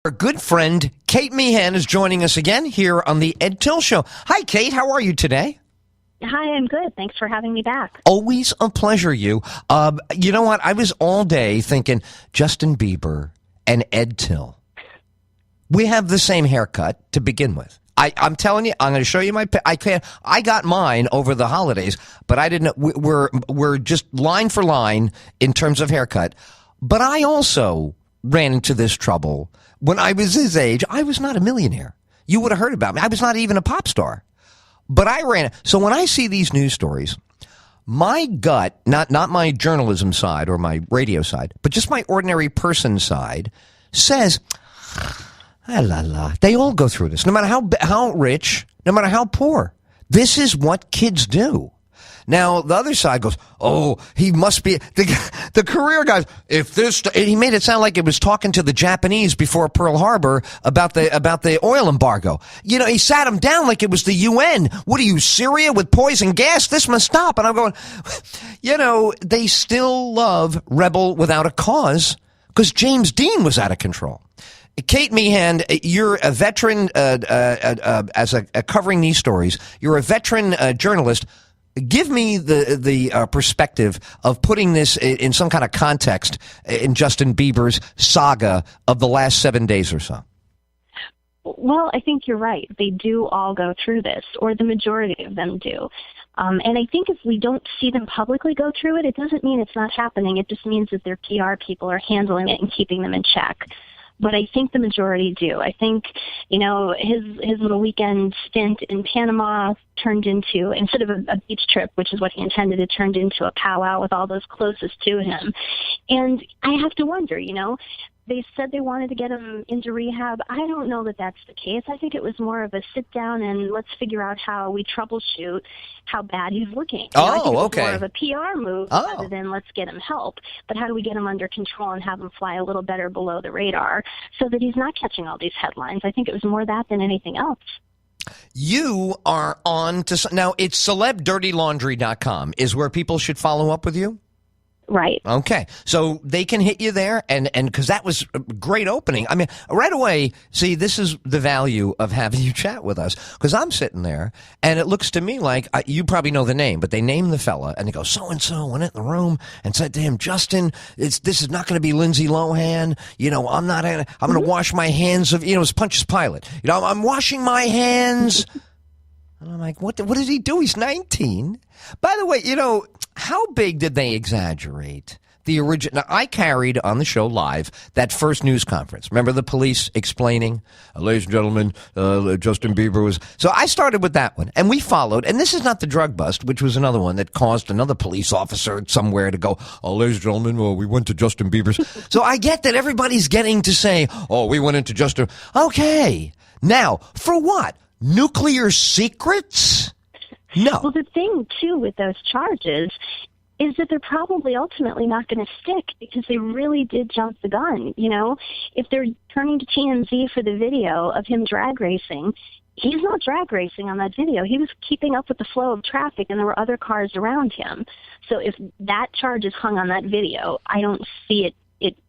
Our good friend Cate Meighan is joining us again here on the Ed Tyll Show. Hi, Kate. How are you today? Hi, I'm good. Thanks for having me back. Always a pleasure, you. You know what? I was all day thinking Justin Bieber and Ed Tyll. We have the same haircut to begin with. I'm telling you, I'm going to show you my. I got mine over the holidays, but I didn't. We're just line for line in terms of haircut. But I also ran into this trouble when I was his age. I was not a millionaire. You would have heard about me. I was not even a pop star. But I ran. So when I see these news stories, my gut, not my journalism side or my radio side, but just my ordinary person side, says, they all go through this, no matter how rich, no matter how poor. This is what kids do. Now, the other side goes, oh, he must be the career guys. He made it sound like it was talking to the Japanese before Pearl Harbor about the oil embargo. You know, he sat them down like it was the UN. What are you, Syria with poison gas? This must stop. And I'm going, you know, they still love Rebel Without a Cause because James Dean was out of control. Cate Meighan, you're a veteran as covering these stories. You're a veteran journalist. Give me the perspective of putting this in some kind of context in Justin Bieber's saga of the last 7 days or so. Well, I think you're right. They do all go through this, or the majority of them do. And I think if we don't see them publicly go through it, it doesn't mean it's not happening. It just means that their PR people are handling it and keeping them in check. But I think the majority do. I think, you know, his little weekend stint in Panama turned into, instead of a beach trip, which is what he intended, it turned into a powwow with all those closest to him. And I have to wonder, you know, they said they wanted to get him into rehab. I don't know that that's the case. I think it was more of a sit down and let's figure out how we troubleshoot how bad he's looking. I think it was more of a PR move rather than let's get him help. But how do we get him under control and have him fly a little better below the radar so that he's not catching all these headlines? I think it was more that than anything else. You are on to now. It's celebdirtylaundry.com is where people should follow up with you. Right. Okay. So they can hit you there and because that was a great opening. I mean, right away, see, this is the value of having you chat with us because I'm sitting there and it looks to me like you probably know the name, but they name the fella and they go, so-and-so went in the room and said to him, Justin, this is not going to be Lindsay Lohan. You know, I'm going to wash my hands of, you know, it's Pontius Pilate. You know, I'm washing my hands. And I'm like, what did he do? He's 19. By the way, you know, how big did they exaggerate the original? Now, I carried on the show live that first news conference. Remember the police explaining, ladies and gentlemen, Justin Bieber was. So I started with that one, and we followed. And this is not the drug bust, which was another one that caused another police officer somewhere to go, ladies and gentlemen, well, we went to Justin Bieber's. So I get that everybody's getting to say, we went into Justin. Okay. Now, for what? Nuclear secrets? No. Well, the thing, too, with those charges is that they're probably ultimately not going to stick because they really did jump the gun. You know, if they're turning to TMZ for the video of him drag racing, he's not drag racing on that video. He was keeping up with the flow of traffic, and there were other cars around him. So if that charge is hung on that video, I don't see it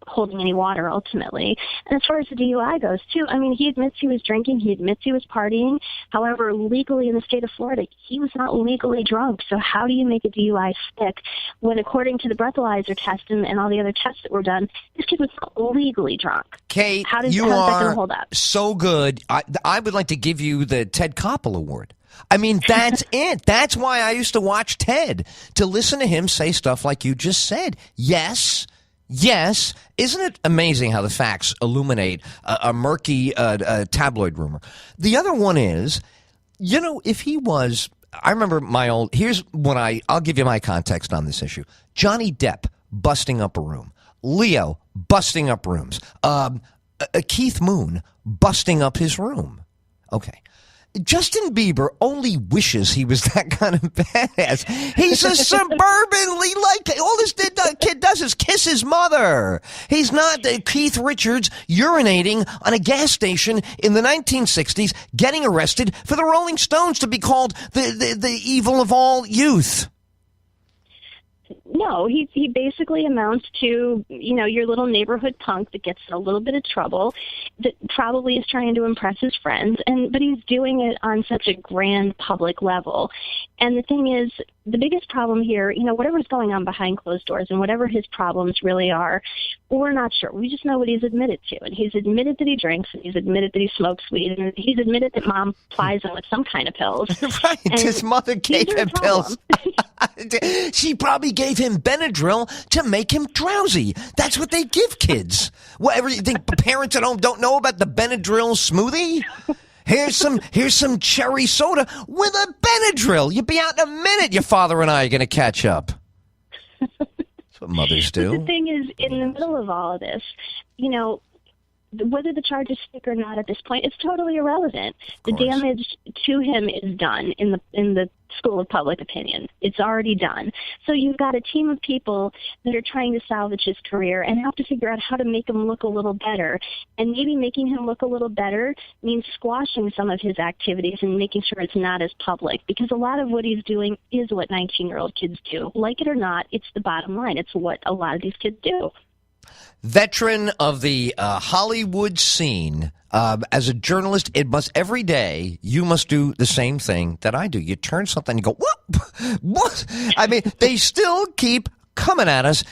holding any water ultimately. And as far as the DUI goes, too, I mean, he admits he was drinking. He admits he was partying. However, legally in the state of Florida, he was not legally drunk. So how do you make a DUI stick when, according to the breathalyzer test and all the other tests that were done, this kid was not legally drunk? Kate, how is that going to hold up? So good. I would like to give you the Ted Koppel Award. I mean, that's it. That's why I used to watch Ted, to listen to him say stuff like you just said. Yes. Isn't it amazing how the facts illuminate a murky tabloid rumor? The other one is, you know, if he was, I remember here's what I'll give you my context on this issue. Johnny Depp busting up a room. Leo busting up rooms. Keith Moon busting up his room. Okay. Justin Bieber only wishes he was that kind of badass. He's a suburbanly all this kid does is kiss his mother. He's not Keith Richards urinating on a gas station in the 1960s, getting arrested for the Rolling Stones to be called the evil of all youth. No, he basically amounts to, your little neighborhood punk that gets in a little bit of trouble, that probably is trying to impress his friends, but he's doing it on such a grand public level. And the thing is, the biggest problem here, whatever's going on behind closed doors and whatever his problems really are, we're not sure. We just know what he's admitted to. And he's admitted that he drinks, and he's admitted that he smokes weed, and he's admitted that mom plies him with some kind of pills. Right, and his mother gave him pills. She probably gave him Benadryl to make him drowsy. That's what they give kids. Whatever you think, parents at home don't know about the Benadryl smoothie? Here's some cherry soda with a Benadryl. You'll be out in a minute. Your father and I are going to catch up. That's what mothers do. But the thing is, in the middle of all of this, whether the charges stick or not at this point, it's totally irrelevant. The damage to him is done in the school of public opinion. It's already done. So you've got a team of people that are trying to salvage his career and have to figure out how to make him look a little better. And maybe making him look a little better means squashing some of his activities and making sure it's not as public, because a lot of what he's doing is what 19-year-old kids do. Like it or not, it's the bottom line. It's what a lot of these kids do. Veteran of the Hollywood scene, as a journalist, every day you must do the same thing that I do. You turn something and you go, what? What? I mean, they still keep coming at us.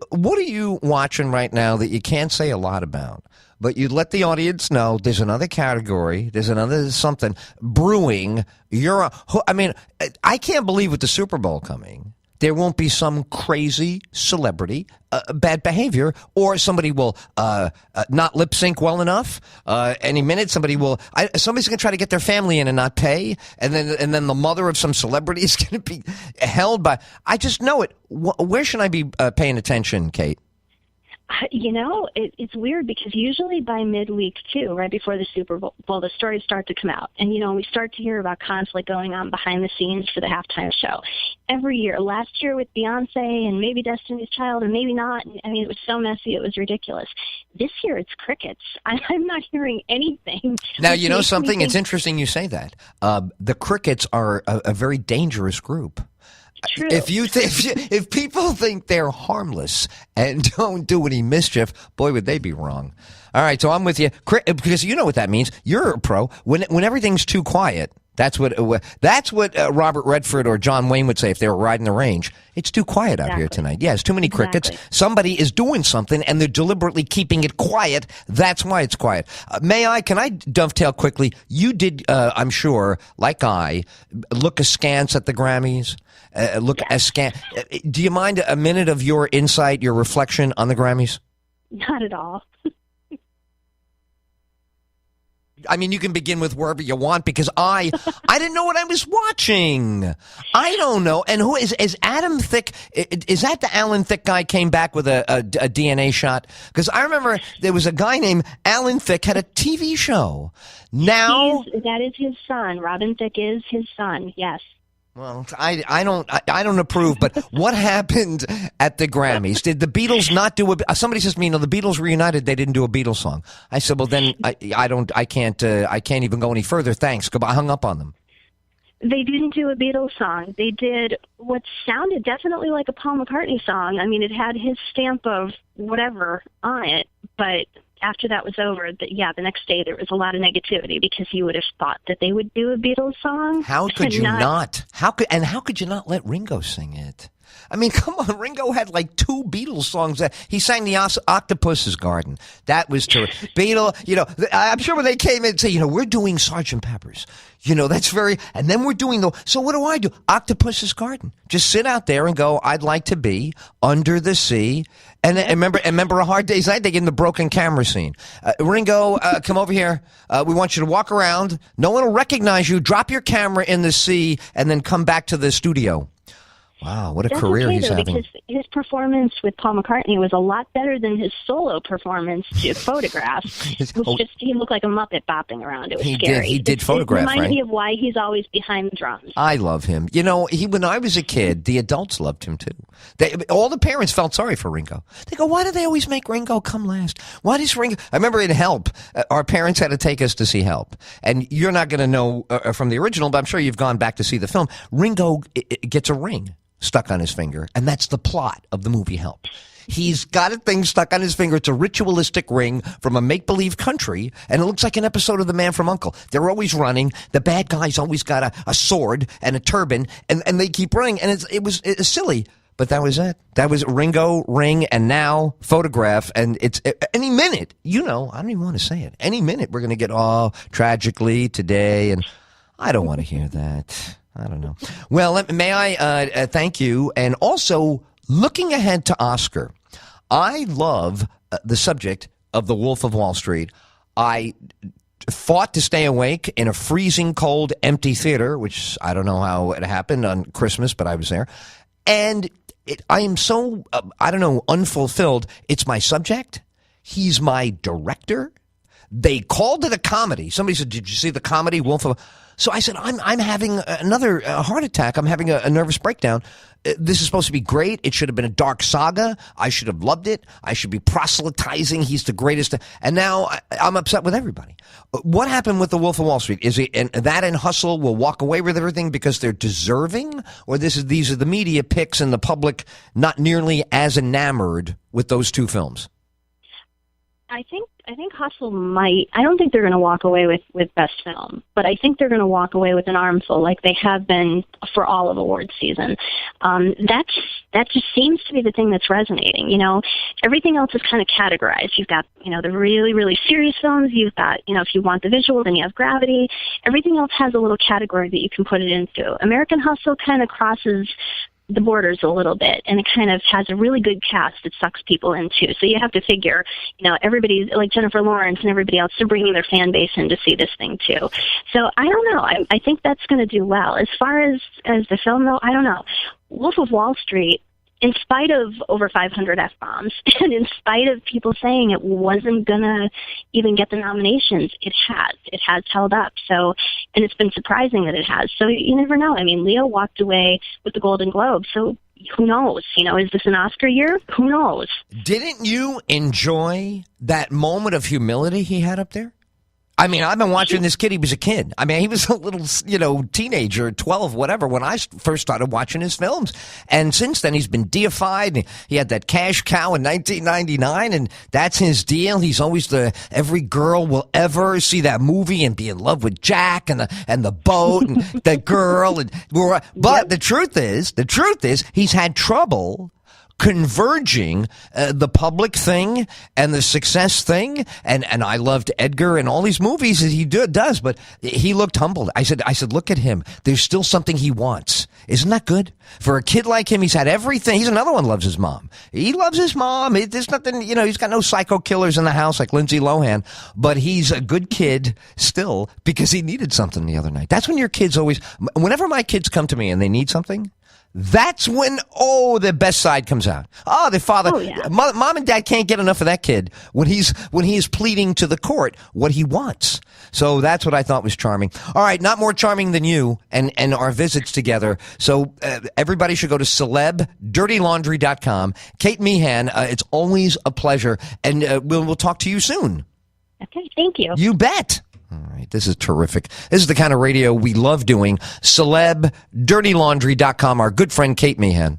What are you watching right now that you can't say a lot about, but you let the audience know there's another category, there's another something brewing? I can't believe with the Super Bowl coming, there won't be some crazy celebrity, bad behavior, or somebody will not lip sync well enough. Any minute, somebody's going to try to get their family in and not pay, and then the mother of some celebrity is going to be held by. I just know it. Where should I be paying attention, Kate? It's weird because usually by midweek, too, right before the Super Bowl, the stories start to come out. And, we start to hear about conflict going on behind the scenes for the halftime show. Every year. Last year with Beyonce and maybe Destiny's Child and maybe not. It was so messy, it was ridiculous. This year it's crickets. I'm not hearing anything. Now, you know something? It's interesting you say that. The crickets are a very dangerous group. True. If people think they're harmless and don't do any mischief, boy, would they be wrong. All right, so I'm with you, because you know what that means. You're a pro. When everything's too quiet, that's what Robert Redford or John Wayne would say if they were riding the range. It's too quiet out here tonight. Yeah, it's too many crickets. Somebody is doing something, and they're deliberately keeping it quiet. That's why it's quiet. Can I dovetail quickly? You did, I'm sure, like I, look askance at the Grammys. Askance. Do you mind a minute of your insight, your reflection on the Grammys? Not at all. You can begin with wherever you want, because I didn't know what I was watching. I don't know. And who is Adam Thicke? Is that the Alan Thicke guy came back with a DNA shot? Because I remember there was a guy named Alan Thicke had a TV show. Now that is his son. Robin Thicke is his son. Yes. Well, I don't approve, but what happened at the Grammys? Did the Beatles not do somebody says to me, the Beatles reunited, they didn't do a Beatles song. I said, well, then I can't even go any further. Thanks. Goodbye. I hung up on them. They didn't do a Beatles song. They did what sounded definitely like a Paul McCartney song. It had his stamp of whatever on it, but after that was over, the next day there was a lot of negativity because you would have thought that they would do a Beatles song. How could you not? How could you not let Ringo sing it? Come on. Ringo had like 2 Beatles songs. He sang the Octopus's Garden. That was terrific. I'm sure when they came in and say, we're doing Sgt. Pepper's. That's very, and then we're doing so what do? Octopus's Garden. Just sit out there and go, I'd like to be under the sea. And remember A Hard Day's Night? They gave him the broken camera scene. Ringo, come over here. We want you to walk around. No one will recognize you. Drop your camera in the sea and then come back to the studio. Wow, what a career he's having. Because his performance with Paul McCartney was a lot better than his solo performance to Photograph. He looked like a Muppet bopping around. It was scary. He did Photograph, right? It reminded me of why he's always behind the drums. I love him. When I was a kid, the adults loved him too. All the parents felt sorry for Ringo. They go, why do they always make Ringo come last? Why does Ringo? I remember in Help, our parents had to take us to see Help. And you're not going to know from the original, but I'm sure you've gone back to see the film. Ringo gets a ring. stuck on his finger, and that's the plot of the movie Help. He's got a thing stuck on his finger. It's a ritualistic ring from a make-believe country, and it looks like an episode of The Man from U.N.C.L.E. They're always running. The bad guy's always got a sword and a turban, and they keep running, and it's silly. But that was it. That was Ringo, Ring, and now Photograph, and it's any minute, I don't even want to say it. Any minute we're going to get, tragically today, and I don't want to hear that. I don't know. Well, may I thank you, and also looking ahead to Oscar, I love the subject of The Wolf of Wall Street. I fought to stay awake in a freezing cold, empty theater, which I don't know how it happened on Christmas, but I was there. And I am so, unfulfilled. It's my subject. He's my director. They called it a comedy. Somebody said, "Did you see the comedy Wolf of..." So I said, I'm having another heart attack. I'm having a nervous breakdown. This is supposed to be great. It should have been a dark saga. I should have loved it. I should be proselytizing. He's the greatest. And now I'm upset with everybody. What happened with The Wolf of Wall Street? Is it and that and Hustle will walk away with everything because they're deserving? Or these are the media picks and the public not nearly as enamored with those two films? I think Hustle might. I don't think they're going to walk away with Best Film, but I think they're going to walk away with an armful, like they have been for all of awards season. That just seems to be the thing that's resonating. Everything else is kind of categorized. You've got the really, really serious films. You've got if you want the visual, then you have Gravity. Everything else has a little category that you can put it into. American Hustle kind of crosses the borders a little bit, and it kind of has a really good cast that sucks people into. So you have to figure, everybody's like Jennifer Lawrence and everybody else, they're bringing their fan base in to see this thing too. So I don't know. I think that's going to do well. As far as the film, though, I don't know. Wolf of Wall Street, in spite of over 500 F-bombs, and in spite of people saying it wasn't going to even get the nominations, it has. It has held up. So, and it's been surprising that it has. So you never know. I mean, Leo walked away with the Golden Globe. So who knows? Is this an Oscar year? Who knows? Didn't you enjoy that moment of humility he had up there? I mean, I've been watching this kid. He was a kid. I mean, he was a little, teenager, 12, whatever, when I first started watching his films. And since then, he's been deified. He had that cash cow in 1999, and that's his deal. He's always every girl will ever see that movie and be in love with Jack and the boat and the girl. But the truth is, he's had trouble converging the public thing and the success thing, and I loved Edgar and all these movies that he does, but he looked humbled. I said, look at him. There's still something he wants. Isn't that good? For a kid like him, he's had everything. He's another one loves his mom. He loves his mom. There's nothing, he's got no psycho killers in the house like Lindsay Lohan, but he's a good kid still because he needed something the other night. That's when your kids whenever my kids come to me and they need something, that's when, the best side comes out. The father, mom and dad can't get enough of that kid when he is pleading to the court what he wants. So that's what I thought was charming. All right, not more charming than you and our visits together. So everybody should go to celebdirtylaundry.com. Cate Meighan, it's always a pleasure, and we'll talk to you soon. Okay, thank you. You bet. All right, this is terrific. This is the kind of radio we love doing. CelebDirtyLaundry.com, our good friend Cate Meighan.